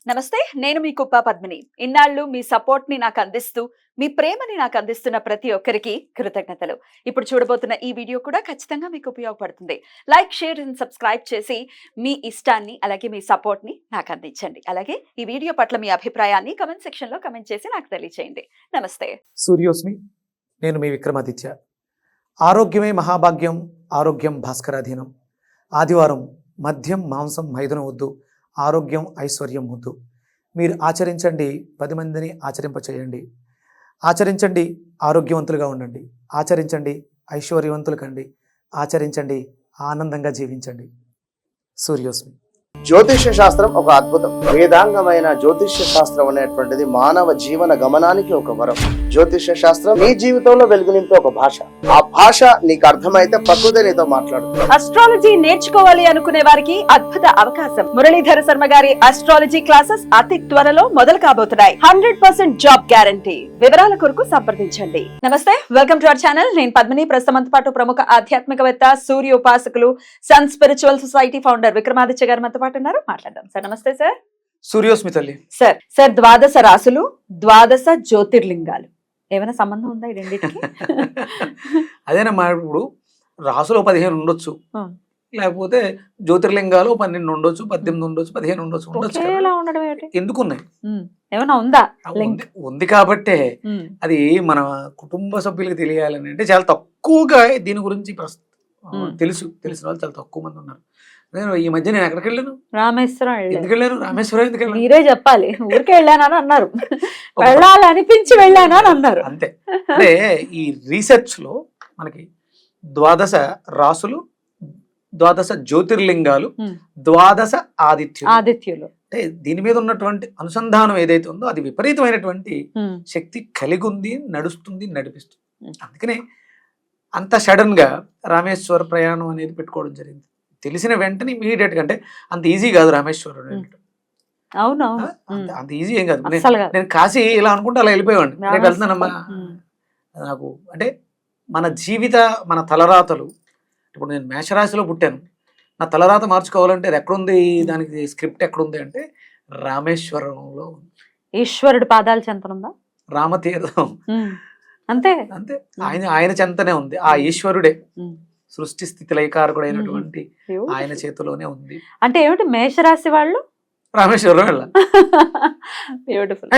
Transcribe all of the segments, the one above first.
నమస్తే, నేను మీ కుప్ప పద్మిని. ఇన్నాళ్ళు మీ సపోర్ట్ ని నాకు అందిస్తూ, మీ ప్రేమని నాకు అందిస్తున్న ప్రతి ఒక్కరికి కృతజ్ఞతలు. ఇప్పుడు చూడబోతున్న ఈ వీడియో కూడా ఖచ్చితంగా మీకు ఉపయోగపడుతుంది. లైక్, షేర్ అండ్ సబ్స్క్రైబ్ చేసి మీ ఇష్టాన్ని అలాగే మీ సపోర్ట్ ని నాకు అందించండి. అలాగే ఈ వీడియో పట్ల మీ అభిప్రాయాన్ని కమెంట్ సెక్షన్ లో కమెంట్ చేసి నాకు తెలియజేయండి. నమస్తే. సూర్యోస్మి. నేను మీ విక్రమాదిత్య. ఆరోగ్యమే మహాభాగ్యం, ఆరోగ్యం భాస్కరాధీనం. ఆదివారం మద్యం, మాంసం, మైదనం వద్దు, ఆరోగ్యం ఐశ్వర్యం వద్దు. మీరు ఆచరించండి, 10 మందిని ఆచరింపచేయండి. ఆచరించండి, ఆరోగ్యవంతులుగా ఉండండి. ఆచరించండి, ఐశ్వర్యవంతులు కండి. ఆచరించండి, ఆనందంగా జీవించండి. సూర్యోస్మి. జ్యోతిష్య శాస్త్రం ఒక అద్భుతం. వేదాంగమైన జ్యోతిష్య శాస్త్రం అనేటువంటిది మానవ జీవన గమనానికి ఒక వరం. జ్యోతిష్య శాస్త్రం నీ జీవితంలో వెలుగునింపే ఒక భాష. ఆ భాష నీకు అర్థమైతే ప్రకృతి నీతో మాట్లాడుతుంది. అస్ట్రాలజీ నేర్చుకోవాలి అనుకునే వారికి అద్భుత అవకాశం. మురళీధర శర్మ గారి అస్ట్రాలజీ క్లాసెస్ అతి త్వరలో మొదలు కాబోతున్నాయి. 100% జాబ్ గ్యారంటీ. వివరాల కొరకు సంప్రదించండి. నమస్తే, వెల్కమ్ టు అవర్ ఛానల్. నేను పద్మిని. ప్రస్తుతంతో పాటు ప్రముఖ ఆధ్యాత్మికవేత్త, సూర్య ఉపాసకులు, sun spiritual society founder Vikramaditya garu మనతో పాటు ఉన్నారు. మాట్లాడదాం సార్. నమస్తే సార్. సూర్యోస్మి తల్లి. సార్ 12 రాసులు, 12 జ్యోతిర్లింగాలు, ఏమైనా సంబంధం ఉందా ఈ రెండింటికి? అదేనమ్మా, ఇప్పుడు రాసులు 15 ఉండొచ్చు, లేకపోతే జ్యోతిర్లింగాలు 12 ఉండొచ్చు, 18 ఉండొచ్చు, 15 ఉండొచ్చు. ఎందుకు ఉన్నాయి? ఏమైనా ఉందా? ఉంది కాబట్టే అది మన కుటుంబ సభ్యులకు తెలియాలని అంటే చాలా తక్కువగా దీని గురించి తెలిసిన వాళ్ళు చాలా తక్కువ మంది ఉన్నారు. నేను ఈ మధ్య నేను ఎక్కడికి వెళ్ళాను? రామేశ్వరం. ఎందుకు వెళ్ళాను? రామేశ్వరం ఎందుకు వెళ్ళాను? మీరే చెప్పాలి. ఊరికే వెళ్ళానని అన్నారు, వెళ్ళాలనిపించి వెళ్ళానని అన్నారు. అంతే. అంటే ఈ రీసెర్చ్ లో మనకి 12 రాసులు, 12 జ్యోతిర్లింగాలు, 12 ఆదిత్యులు. అంటే దీని మీద ఉన్నటువంటి అనుసంధానం ఏదైతే ఉందో అది విపరీతమైనటువంటి శక్తి కలిగి ఉంది, నడుస్తుంది, నడిపిస్తుంది. అందుకనే అంత సడన్ గా రామేశ్వర ప్రయాణం అనేది పెట్టుకోవడం జరిగింది. తెలిసిన వెంటనే ఇమీడియట్ గా, అంటే అంత ఈజీ కాదు రామేశ్వరం. అంత ఈజీ ఏం కాదు. నేను కాశీ ఇలా అనుకుంటే అలా వెళ్ళిపోయేవాడిని. నేను వెళ్తున్నానమ్మా. నాకు అంటే మన తలరాతలు, ఇప్పుడు నేను మేషరాశిలో పుట్టాను, నా తలరాత మార్చుకోవాలంటే అది ఎక్కడుంది, దానికి స్క్రిప్ట్ ఎక్కడుంది అంటే రామేశ్వరంలో. ఈశ్వరుడు పాదాల చెంతనుందా? రామతీర్థం. అంతే అంతే. ఆయన చెంతనే ఉంది. ఆ ఈశ్వరుడే సృష్టి స్థితి లయకారకుడైనటువంటి ఆయన చేతిలోనే ఉంది. అంటే ఏమిటి, మేషరాశి వాళ్ళు రామేశ్వరం వెళ్ళాలి.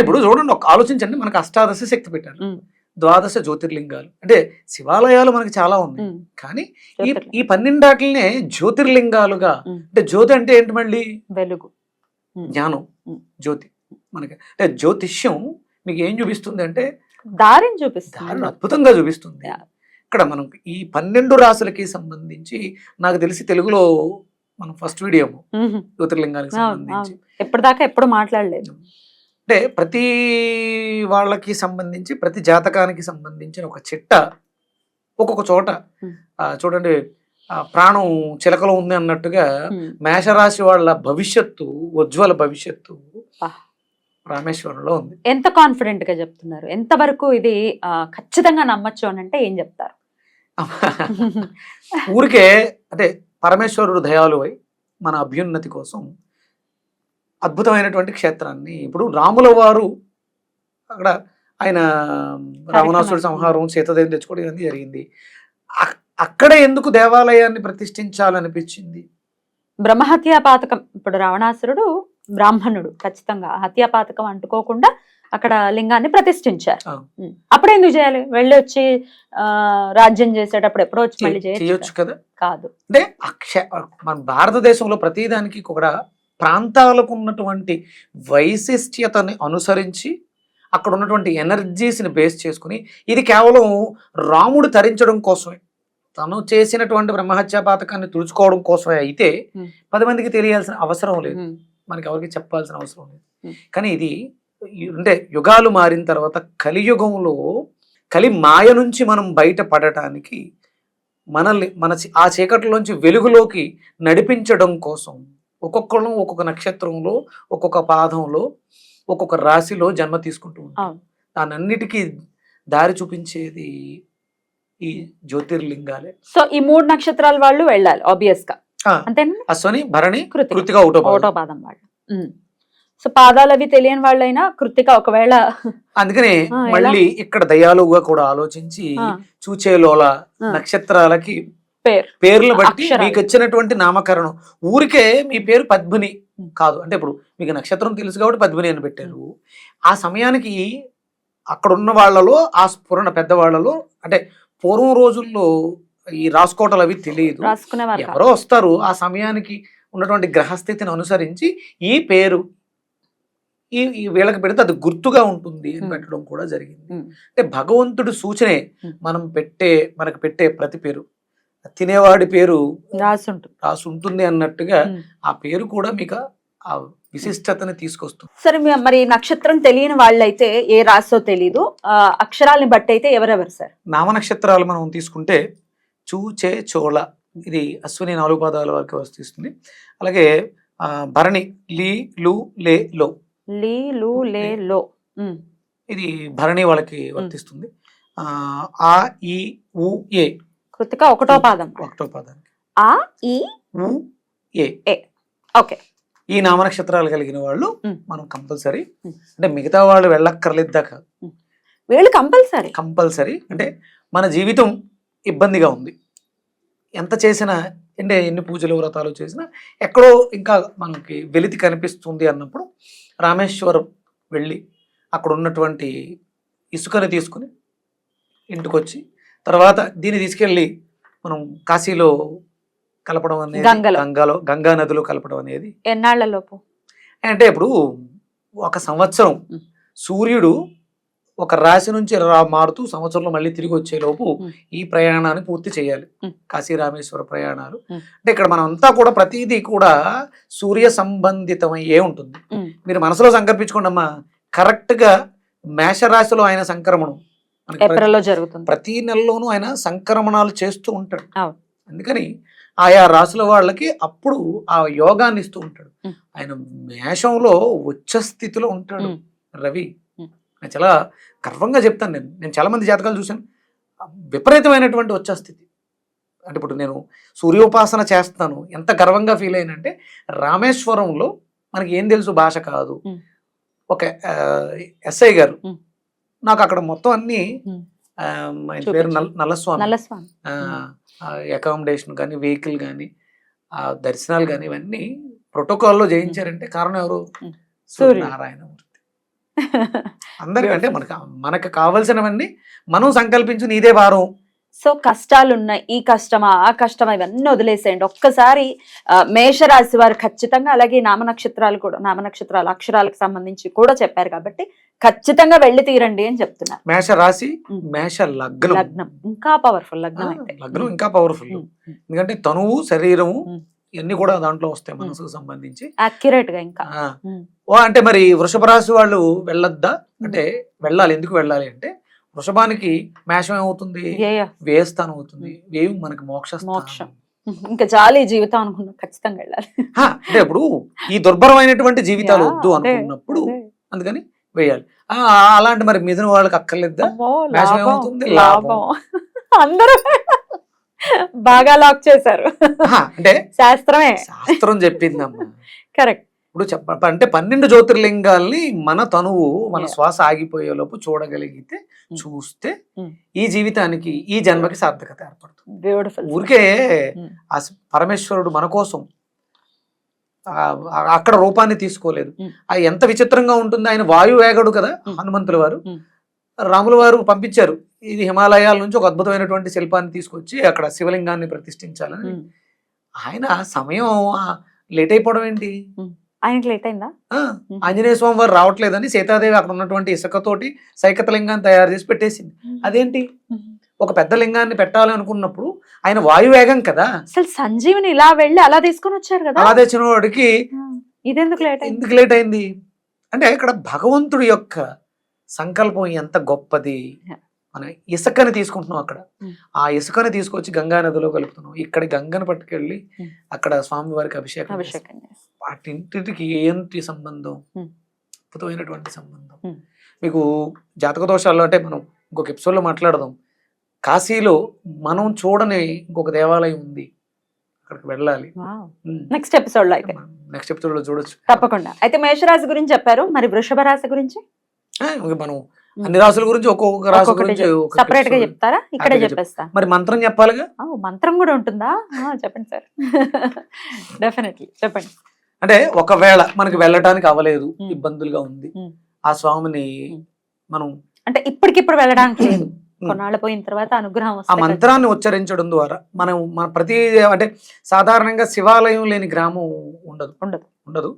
ఇప్పుడు చూడండి, ఒక ఆలోచించండి. మనకు 18 శక్తి పెట్టారు, 12 జ్యోతిర్లింగాలు. అంటే శివాలయాలు మనకి చాలా ఉన్నాయి, కానీ ఈ 12 జ్యోతిర్లింగాలుగా. అంటే జ్యోతి అంటే ఏంటి? మళ్ళీ వెలుగు, జ్ఞానం, జ్యోతి. మనకి అంటే జ్యోతిష్యం మీకు ఏం చూపిస్తుంది అంటే దారిని చూపిస్తుంది, దారిని అద్భుతంగా చూపిస్తుంది. ఇక్కడ మనం ఈ 12 రాసులకి సంబంధించి నాకు తెలిసి తెలుగులో మనం ఫస్ట్ వీడియో జ్యోతిర్లింగాలకు సంబంధించి ఎప్పటిదాకా ఎప్పుడు మాట్లాడలేదు. అంటే ప్రతి వాళ్ళకి సంబంధించి, ప్రతి జాతకానికి సంబంధించిన ఒక చిట్ట ఒక్కొక్క చోట చూడండి, ప్రాణం చిలకలో ఉంది అన్నట్టుగా మేషరాశి వాళ్ళ భవిష్యత్తు, ఉజ్వల భవిష్యత్తు రామేశ్వరంలో ఉంది. ఎంత కాన్ఫిడెంట్ గా చెప్తున్నారు? ఎంత వరకు ఇది ఖచ్చితంగా నమ్మచ్చు అని అంటే ఏం చెప్తారు? ఊరికే అంటే పరమేశ్వరుడు దయాళువై మన అభ్యున్నతి కోసం అద్భుతమైనటువంటి క్షేత్రాన్ని, ఇప్పుడు రాముల వారు అక్కడ ఆయన రావణాసురుడి సంహారం, సీతాదేవిని తెచ్చుకోవడం ఇవన్నీ జరిగింది. అక్కడ ఎందుకు దేవాలయాన్ని ప్రతిష్ఠించాలనిపించింది? బ్రహ్మహత్యా పాతకం. ఇప్పుడు రావణాసురుడు బ్రాహ్మణుడు, ఖచ్చితంగా హత్యాపాతకం అంటుకోకుండా అక్కడ లింగాన్ని ప్రతిష్ఠించారు. అప్పుడు ఎందుకు చేయాలి? వెళ్ళి వచ్చి రాజ్యం చేసేటప్పుడు ఎప్పుడో వచ్చి మళ్ళీ చేయొచ్చు కదా? కాదు. అంటే మన భారతదేశంలో ప్రతిదానికి కూడా ప్రాంతాలకు ఉన్నటువంటి వైశిష్ట్యతని అనుసరించి అక్కడ ఉన్నటువంటి ఎనర్జీస్ని బేస్ చేసుకుని, ఇది కేవలం రాముడు తరించడం కోసమే, తను చేసినటువంటి బ్రహ్మహత్యా పాతకాన్ని తుడుచుకోవడం కోసమే అయితే 10 మందికి తెలియాల్సిన అవసరం లేదు, మనకి ఎవరికి చెప్పాల్సిన అవసరం లేదు. కానీ ఇది అంటే యుగాలు మారిన తర్వాత కలియుగంలో కలి మాయ నుంచి మనం బయటపడటానికి, మనల్ని ఆ చీకటిలోంచి వెలుగులోకి నడిపించడం కోసం ఒక్కొక్కరు ఒక్కొక్క నక్షత్రంలో, ఒక్కొక్క పాదంలో, ఒక్కొక్క రాశిలో జన్మ తీసుకుంటూ ఉంటాం. దానన్నిటికీ దారి చూపించేది ఈ జ్యోతిర్లింగాలే. సో ఈ 3 నక్షత్రాల వాళ్ళు వెళ్ళాలి ఆబ్వియస్ గా, అంతేనా? అశ్వని, భరణి, కృతిక, ఒకటో పాదం వాళ్ళు. సో పాదాలు అవి తెలియని వాళ్ళైనా కృత్తిక ఒకవేళ అందుకనే ఎలా? మళ్ళీ ఇక్కడ దయాలుగా కూడా ఆలోచించి ఆ. చూచేలోల ఆ. నక్షత్రాలకి పేరు పేర్లు బట్టి అక్షరాలు. మీకు వచ్చినటువంటి నామకరణం. ఊరికే మీ పేరు పద్మిని కాదు, అంటే ఇప్పుడు మీకు నక్షత్రం తెలుసు కాబట్టి పద్మిని అని పెట్టారు. ఆ సమయానికి అక్కడ ఉన్న వాళ్ళలో ఆ స్ఫురణ పెద్దవాళ్ళలో, అంటే పూర్వం రోజుల్లో ఈ రాసుకోవటాలు అవి తెలియదు, రాసుకునేవారు కాదు. ఎవరో వస్తారు ఆ సమయానికి ఉన్నటువంటి గ్రహస్థితిని అనుసరించి ఈ పేరు ఈ వీళ్ళకి పెడితే అది గుర్తుగా ఉంటుంది అని పెట్టడం కూడా జరిగింది. అంటే భగవంతుడి సూచనే మనకు పెట్టే ప్రతి పేరు. తినేవాడి పేరు రాసి ఉంటుంది అన్నట్టుగా ఆ పేరు కూడా మీకు ఆ విశిష్టతని తీసుకొస్తుంది. సరే మరి నక్షత్రం తెలియని వాళ్ళైతే ఏ రాసో తెలీదు, అక్షరాలని బట్టి అయితే ఎవరెవరు సార్? నామ నక్షత్రాలు మనం తీసుకుంటే చూ చే చోళ, ఇది అశ్విని 4 పాదాల వరకు వస్తుంది. అలాగే భరణి లీ లు లే లో, లీ లు లే లో, ఇది భరణి వాళ్ళకి వర్తిస్తుంది. ఆ ఈ ఉ ఏ, కృతిక ఒకటో పాదం. ఆ ఈ ఉ ఏ. ఓకే. ఈ నామ నక్షత్రాలు కలిగిన వాళ్ళు మనం కంపల్సరీ, అంటే మిగతా వాళ్ళు వెళ్ళక్కర్లేదు దాకా వీళ్ళు కంపల్సరీ. అంటే మన జీవితం ఇబ్బందిగా ఉంది, ఎంత చేసినా, అంటే ఎన్ని పూజలు వ్రతాలు చేసినా ఎక్కడో ఇంకా మనకి వెలితి కనిపిస్తుంది అన్నప్పుడు రామేశ్వరం వెళ్ళి అక్కడ ఉన్నటువంటి ఇసుకని తీసుకుని ఇంటికి వచ్చి తర్వాత దీన్ని తీసుకెళ్ళి మనం కాశీలో కలపడం అనేది, గంగా నదిలో కలపడం అనేది ఎన్నాళ్లలోపు అంటే ఇప్పుడు 1 సంవత్సరం సూర్యుడు ఒక రాశి నుంచి మారుతూ సంవత్సరంలో మళ్ళీ తిరిగి వచ్చే లోపు ఈ ప్రయాణాన్ని పూర్తి చేయాలి, కాశీ రామేశ్వర ప్రయాణాలు. అంటే ఇక్కడ మనం అంతా కూడా ప్రతిదీ కూడా సూర్య సంబంధితమయ్యే ఉంటుంది. మీరు మనసులో సంకల్పించుకోండి అమ్మా, కరెక్ట్ గా మేషరాశిలో ఆయన సంక్రమణం ఏప్రిల్లో జరుగుతుంది. ప్రతి నెలలోనూ ఆయన సంక్రమణాలు చేస్తూ ఉంటాడు. అందుకని ఆయా రాశుల వాళ్ళకి అప్పుడు ఆ యోగాన్ని ఇస్తూ ఉంటాడు. ఆయన మేషంలో ఉచ్చ స్థితిలో ఉంటాడు రవి. నేను చాలా గర్వంగా చెప్తాను, నేను చాలా మంది జాతకాలు చూశాను, విపరీతమైనటువంటి ఉచ్చ స్థితి. అంటే ఇప్పుడు నేను సూర్యోపాసన చేస్తాను, ఎంత గర్వంగా ఫీల్ అయినంటే రామేశ్వరంలో మనకి ఏం తెలుసు, భాష కాదు. ఒక ఎస్ఐ గారు నాకు అక్కడ మొత్తం అన్ని, ఆయన పేరు నల్లస్వామి, అకామిడేషన్ కానీ వెహికల్ కానీ దర్శనాలు కానీ ఇవన్నీ ప్రోటోకాల్లో చేయించారంటే కారణం ఎవరు? సూర్యనారాయణమూర్తి. అందరికంటే మనకు కావాల్సినవన్నీ మనం సంకల్పించు నీదే భారం. సో కష్టాలున్నాయి, ఈ కష్టమా ఆ కష్టమా ఇవన్నీ వదిలేసేయండి. ఒక్కసారి మేషరాశి వారు ఖచ్చితంగా, అలాగే నామ నక్షత్రాలు అక్షరాలకు సంబంధించి కూడా చెప్పారు కాబట్టి ఖచ్చితంగా వెళ్ళి తీరండి అని చెప్తున్నారు. మేషరాశి, మేష లగ్నం ఇంకా పవర్ఫుల్. లగ్నం ఇంకా పవర్ఫుల్, ఎందుకంటే తనువు శరీరము ఇవన్నీ కూడా దాంట్లో వస్తాయి, మనసుకు సంబంధించి అక్యురేట్ గా. ఇంకా అంటే మరి వృషభ రాశి వాళ్ళు వెళ్ళొద్దా అంటే వెళ్ళాలి. ఎందుకు వెళ్ళాలి అంటే వృషభానికి మేషం ఏమవుతుంది, వ్యయస్థానం అవుతుంది. వ్యయం మనకి మోక్షం, ఇంకా జాలి జీవితం అనుకున్నా ఖచ్చితంగా వెళ్ళాలి. అంటే ఇప్పుడు ఈ దుర్భరమైనటువంటి జీవితాలు వద్దు అనుకున్నప్పుడు అందుకని వేయాలి. అలాంటి మరి మిథున వాళ్ళకి అక్కర్లేదా? మేషం ఏమవుతుంది, లాభం. అందరూ బాగా లాక్ చేశారు, అంటే శాస్త్రం చెప్పిందమ్మా. కరెక్ట్. ఇప్పుడు అంటే 12 జ్యోతిర్లింగాల్ని మన తనువు, మన శ్వాస ఆగిపోయే లోపు చూడగలిగితే, చూస్తే ఈ జీవితానికి, ఈ జన్మకి సార్థకత ఏర్పడుతుంది. ఊరికే ఆ పరమేశ్వరుడు మన కోసం అక్కడ రూపాన్ని తీసుకోలేదు. అది ఎంత విచిత్రంగా ఉంటుంది. ఆయన వాయువేగడు కదా హనుమంతుల వారు. రాముల వారు పంపించారు, ఇది హిమాలయాల నుంచి ఒక అద్భుతమైనటువంటి శిల్పాన్ని తీసుకొచ్చి అక్కడ శివలింగాన్ని ప్రతిష్ఠించాలని. ఆయన సమయం లేట్ అయిపోవడం ఏంటి, ఆయనకి లేట్ అయిందా? ఆంజనేయ స్వామి వారు రావట్లేదని సీతాదేవి అక్కడ ఉన్నటువంటి ఇసుకతోటి సైకత లింగాన్ని తయారు చేసి పెట్టేసింది. అదేంటి, ఒక పెద్ద లింగాన్ని పెట్టాలి అనుకున్నప్పుడు ఆయన వాయువేగం కదా. అసలు సంజీవిని ఇలా వెళ్ళి అలా తీసుకొని వచ్చారు కదా, అలా తెచ్చిన వాడికి ఇదెందుకు లేట్ అయింది అంటే ఇక్కడ భగవంతుడి యొక్క సంకల్పం ఎంత గొప్పది. మనం ఇసుకని తీసుకుంటున్నాం, అక్కడ ఆ ఇసుకని తీసుకొచ్చి గంగా నదిలో కలుపుతున్నాం. ఇక్కడ గంగను పట్టుకెళ్ళి అక్కడ స్వామి వారికి అభిషేకం. వాటింటికి ఏంటి సంబంధం, అద్భుతమైనటువంటి సంబంధం. మీకు జాతక దోషాల్లో అంటే మనం ఇంకొక ఎపిసోడ్లో మాట్లాడదాం. కాశీలో మనం చూడని ఇంకొక దేవాలయం ఉంది, అక్కడికి వెళ్ళాలి. నెక్స్ట్ ఎపిసోడ్ లో అయితే నెక్స్ట్ ఎపిసోడ్ లో చూడొచ్చు తప్పకుండా. అయితే మేషరాశి గురించి చెప్పారు, మరి వృషభ రాశి గురించి మనం అన్ని రాసుల గురించి ఒక్కొక్క రాశి గురించి సపరేట్ గా చెప్తారా? ఇక్కడే చెప్పేస్తా. మరి మంత్రం చెప్పాలిగా. మంత్రం కూడా ఉంటుందా? చెప్పండి సార్. డెఫినెట్లీ చెప్పండి. అంటే ఒకవేళ మనకి వెళ్ళటానికి అవ్వలేదు, ఇబ్బందులుగా ఉంది, ఆ స్వామిని మనం అంటే ఇప్పటికిప్పుడు వెళ్ళడానికి లేదు, కొన్నాళ్ళు పోయిన తర్వాత అనుగ్రహం ఆ మంత్రాన్ని ఉచ్చరించడం ద్వారా మనం మన ప్రతి అంటే సాధారణంగా శివాలయం లేని గ్రామం ఉండదు ఉండదు ఉండదు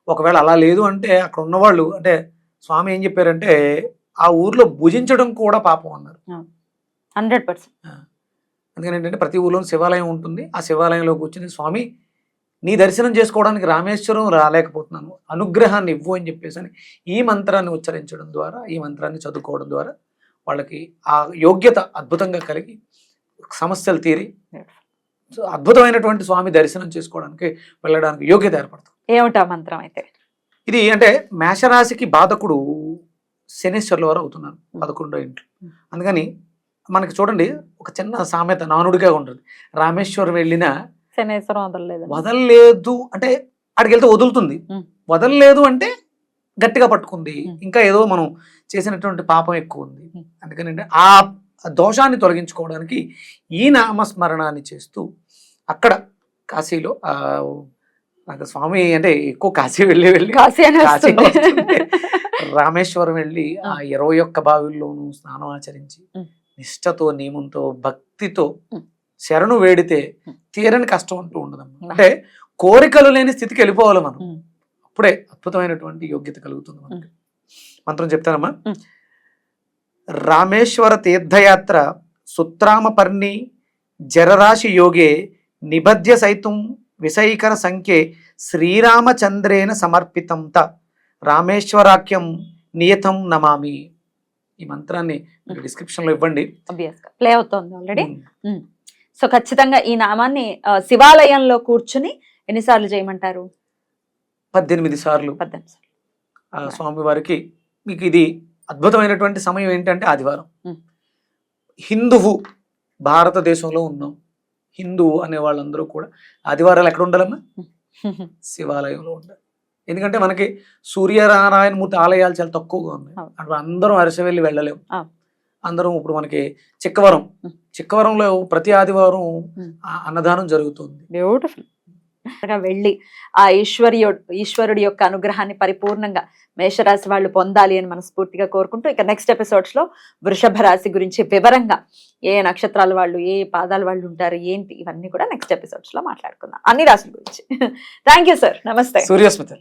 ఒకవేళ అలా లేదు అంటే అక్కడ ఉన్నవాళ్ళు అంటే స్వామి ఏం చెప్పారంటే ఆ ఊర్లో భుజించడం కూడా పాపం అన్నారు. 100%. అందుకని ఏంటంటే ప్రతి ఊర్లో శివాలయం ఉంటుంది, ఆ శివాలయంలో కూర్చుని స్వామి నీ దర్శనం చేసుకోవడానికి రామేశ్వరం రాలేకపోతున్నాను, అనుగ్రహాన్ని ఇవ్వు అని చెప్పేసి అని ఈ మంత్రాన్ని ఉచ్చరించడం ద్వారా, ఈ మంత్రాన్ని చదువుకోవడం ద్వారా వాళ్ళకి ఆ యోగ్యత అద్భుతంగా కలిగి సమస్యలు తీరి అద్భుతమైనటువంటి స్వామి దర్శనం చేసుకోవడానికి వెళ్ళడానికి యోగ్యత ఏర్పడుతుంది. ఏమిటా మంత్రం అయితే? ఇది అంటే మేషరాశికి బాధకుడు శనేశ్వర్ల వారు అవుతున్నారు 11వ ఇంట్లో. అందుకని మనకి చూడండి ఒక చిన్న సామెత నానుడిగా ఉంటుంది, రామేశ్వరం వెళ్ళినా శనేశ్వరం వదలలేదు అంటే అక్కడికి వెళ్తే వదులుతుంది, వదలలేదు అంటే గట్టిగా పట్టుకుంది, ఇంకా ఏదో మనం చేసినటువంటి పాపం ఎక్కువ ఉంది. అందుకని ఆ దోషాన్ని తొలగించుకోవడానికి ఈ నామస్మరణాన్ని చేస్తూ అక్కడ కాశీలో నాకు స్వామి అంటే ఎక్కువ కాశీ వెళ్ళి రామేశ్వరం వెళ్ళి ఆ 21 బావిల్లోనూ స్నానం ఆచరించి నిష్ఠతో నియమంతో భక్తితో శరణు వేడితే తీరని కష్టం అంటూ ఉండదమ్మా. అంటే కోరికలు లేని స్థితికి వెళ్ళిపోవాలి మనం, అప్పుడే అద్భుతమైనటువంటి యోగ్యత కలుగుతుంది మనకి. మంత్రం చెప్తానమ్మా. రామేశ్వర తీర్థయాత్ర సుత్రామపర్ణి జరరాశి యోగే నిబధ్య సైతం విషైకర సంఖ్యే శ్రీరామచంద్రేన సమర్పితంత రామేశ్వరాఖ్యం నియతం నమామి. ఈ మంత్రాన్ని డిస్క్రిప్షన్ లో ఇవ్వండి, ప్లే అవుతుంది ఆల్రెడీ. సో ఖచ్చితంగా ఈ నామాన్ని శివాలయంలో కూర్చుని ఎన్నిసార్లు చేయమంటారు? 18 సార్లు ఆ స్వామి వారికి. మీకు ఇది అద్భుతమైనటువంటి సమయం ఏంటంటే ఆదివారం. హిందువు భారతదేశంలో ఉన్నాం, హిందువు అనే వాళ్ళందరూ కూడా ఆదివారాలు ఎక్కడ ఉండాలమ్మా? శివాలయంలో ఉండాలి. ఎందుకంటే మనకి సూర్యనారాయణమూర్తి ఆలయాలు చాలా తక్కువగా ఉన్నాయి, అక్కడ అందరం అరసవెల్లి వెళ్ళలేము. అందరం ఇప్పుడు మనకి చిక్కవరంలో ప్రతి ఆదివారం అన్నదానం జరుగుతుంది. బ్యూటిఫుల్. వెళ్ళి ఆ ఈశ్వరుడి యొక్క అనుగ్రహాన్ని పరిపూర్ణంగా మేషరాశి వాళ్ళు పొందాలి అని మనస్ఫూర్తిగా కోరుకుంటూ, ఇక నెక్స్ట్ ఎపిసోడ్స్ లో వృషభ రాశి గురించి వివరంగా ఏ నక్షత్రాల వాళ్ళు, ఏ పాదాల వాళ్ళు ఉంటారు, ఏంటి, ఇవన్నీ కూడా నెక్స్ట్ ఎపిసోడ్స్ లో మాట్లాడుకుందాం, అన్ని రాశుల గురించి. Thank you sir. నమస్తే. సూర్యస్మిత.